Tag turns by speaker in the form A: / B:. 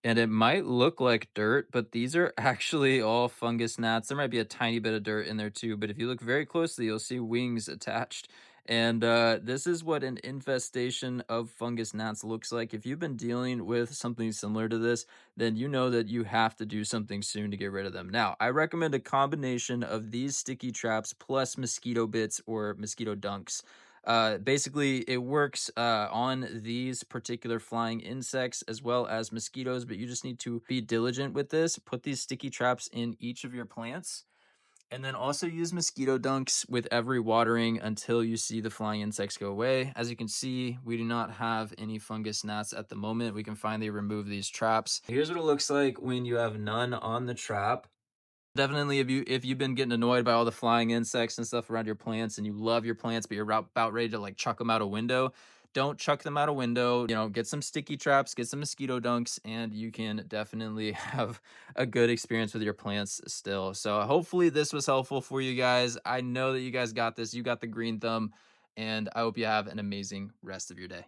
A: And it might look like dirt, but these are actually all fungus gnats. There might be a tiny bit of dirt in there too, but if you look very closely, you'll see wings attached. And this is what an infestation of fungus gnats looks like. If you've been dealing with something similar to this, then you know that you have to do something soon to get rid of them. Now, I recommend a combination of these sticky traps plus mosquito bits or mosquito dunks. Basically, it works on these particular flying insects as well as mosquitoes, but you just need to be diligent with this. Put these sticky traps in each of your plants. And then also use mosquito dunks with every watering until you see the flying insects go away. As you can see, we do not have any fungus gnats at the moment. We can finally remove these traps. Here's what it looks like when you have none on the trap. Definitely, if you've been getting annoyed by all the flying insects and stuff around your plants and you love your plants, but you're about ready to like chuck them out a window, don't chuck them out a window. You know, get some sticky traps, get some mosquito dunks, and you can definitely have a good experience with your plants still. So hopefully this was helpful for you guys. I know that you guys got this. You got the green thumb, and I hope you have an amazing rest of your day.